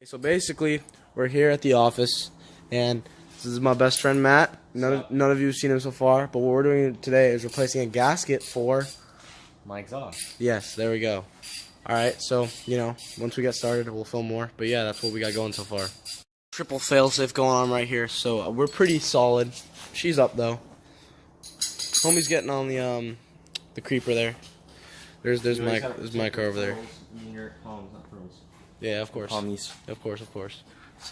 So basically, we're here at the office, and this is my best friend Matt. None of you have seen him so far, but what we're doing today is replacing a gasket for my exhaust. Yes, there we go. Alright, so, once we get started, we'll film more. But yeah, that's what we got going so far. Triple failsafe going on right here, so we're pretty solid. She's up, though. Homie's getting on the creeper there. There's my car over there. Yeah, of course. Palmies. Of course.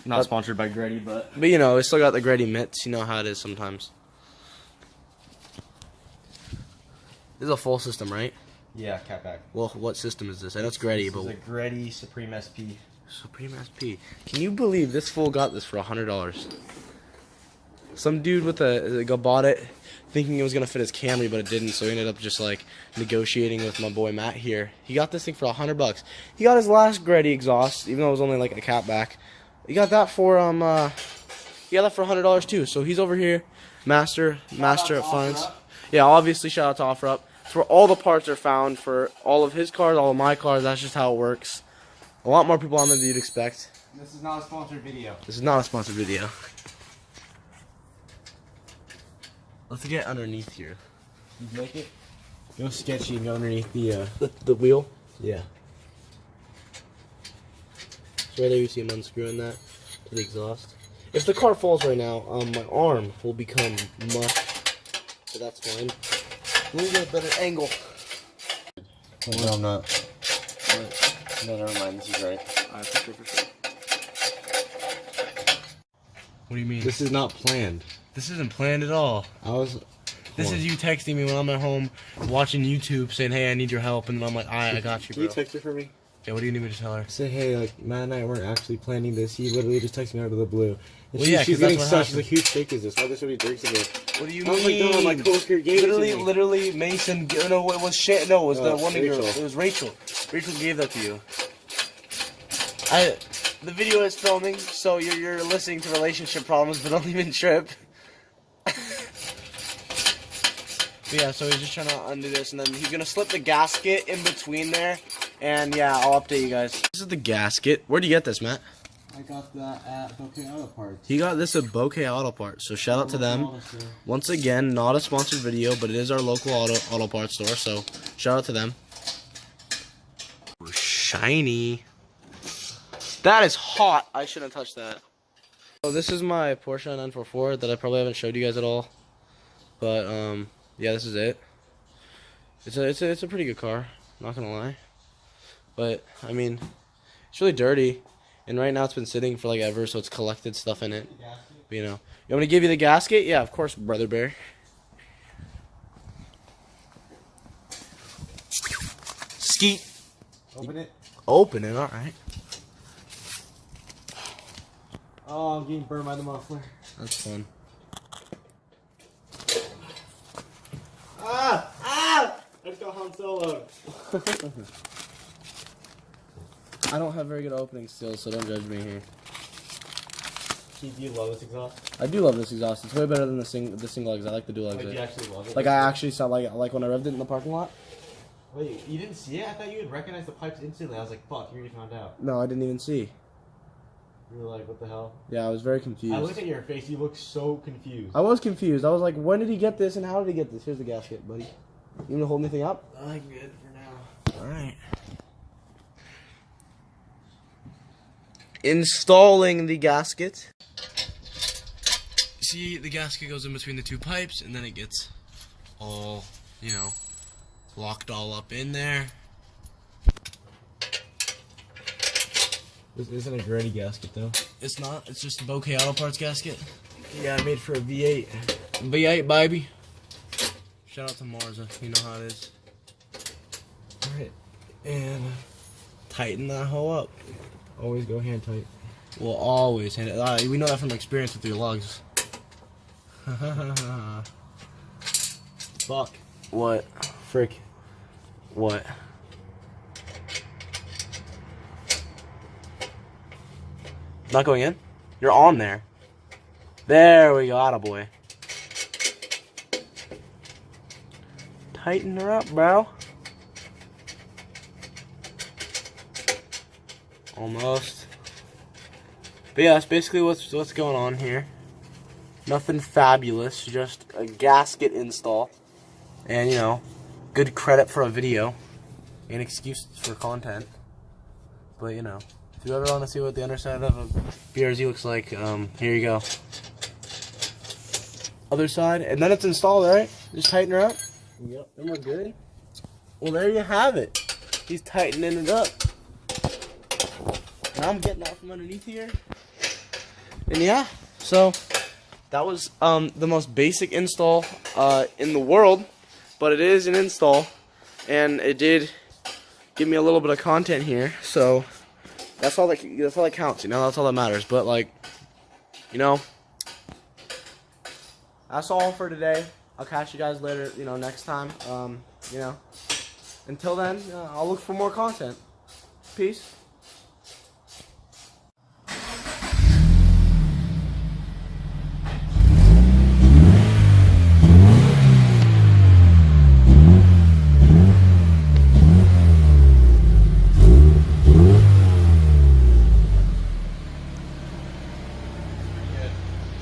Not sponsored by Greddy, but we still got the Greddy mitts. You know how it is sometimes. This is a full system, right? yeah, catback. Well, what system is this? I know it's Greddy, but This is a Greddy Supreme SP. Supreme SP. Can you believe this fool got this for $100? Some dude bought it thinking it was gonna fit his Camry, but it didn't. So he ended up just like negotiating with my boy Matt here. He got this thing for $100. He got his last Greddy exhaust, even though it was only like a catback. He got that for $100 too. So he's over here, master at funds. Yeah, obviously shout out to OfferUp. It's where all the parts are found for all of his cars, all of my cars. That's just how it works. A lot more people on there than you'd expect. This is not a sponsored video. This is not a sponsored video. Let's get underneath here. You make it? Go sketchy and go underneath The wheel. Yeah. So right there you see him unscrewing that to the exhaust. If the car falls right now, my arm will become mush. So that's fine. Let me get a better angle. No, I'm not. No, never mind. This is right. For sure. What do you mean? This is not planned. This isn't planned at all. This is you texting me when I'm at home watching YouTube saying, hey, I need your help. And then I'm like, I got you, bro. Can you text her for me? Yeah, what do you need me to tell her? Say, hey, like, Matt and I weren't actually planning this. He literally just texted me out of the blue. And Well, yeah, she's 'cause that's getting what such a happened. huge fake is this? Why does so many drinks in it? What do you I was mean? like, no, my coworker gave it to me. Literally, Mason. No, it was shit. No, it was the one Rachel. girl. It was Rachel. Rachel gave that to you. The video is filming, so you're listening to relationship problems, but don't even trip. But yeah, so he's just trying to undo this, and then he's gonna slip the gasket in between there, and yeah, I'll update you guys. This is the gasket. Where'd you get this, Matt? I got that at Bouquet Auto Parts. He got this at Bouquet Auto Parts, so shout out to them. Once again, not a sponsored video, but it is our local auto parts store, so shout out to them. Ooh, shiny. That is hot. I shouldn't have touched that. So this is my Porsche 944 that I probably haven't showed you guys at all, but yeah, this is it. It's a pretty good car, not gonna lie. But I mean, it's really dirty, and right now it's been sitting for like ever, so it's collected stuff in it. But, you want me to give you the gasket? Yeah, of course, brother bear. Skeet. Open it. Open it. All right. Oh, I'm getting burned by the muffler. That's fun. Ah! I just got Han Solo. I don't have very good opening skills, so don't judge me here. Do you love this exhaust? I do love this exhaust. It's way better than the single exit. I like the dual exit. Wait, do you actually love it? Like I actually saw like when I revved it in the parking lot. Wait, you didn't see it? I thought you would recognize the pipes instantly. I was like, fuck, you already found out. No, I didn't even see. You were like, what the hell? Yeah, I was very confused. I looked at your face. You looked so confused. I was confused. I was like, when did he get this and how did he get this? Here's the gasket, buddy. You want to hold anything up? I'm good for now. Alright. Installing the gasket. See, the gasket goes in between the two pipes and then it gets all, locked all up in there. This isn't a Greddy gasket, though. It's not. It's just a Bouquet Auto Parts gasket. Yeah, made for a V8. V8, baby. Shout out to Marza. You know how it is. Alright. And Tighten that hoe up. always go hand tight. We'll always hand it. We know that from experience with your lugs. Fuck. What? Frick. What? Not going in? You're on there. There we go, attaboy. Tighten her up, bro. Almost. But yeah, that's basically what's going on here. Nothing fabulous, just a gasket install. And, you know, good credit for a video. An excuse for content. But, you know, if you ever want to see what the underside of a BRZ looks like, here you go. Other side, and then it's installed, right? Just tighten her up. Yep. And we're good. Well, there you have it. He's tightening it up. And I'm getting out from underneath here. And yeah, so that was the most basic install in the world, but it is an install, and it did give me a little bit of content here. So that's all that counts. You know, that's all that matters. But like, you know, that's all for today. I'll catch you guys later. You know, next time. You know, until then, I'll look for more content. Peace.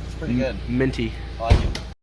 It's pretty good. Minty. I like it.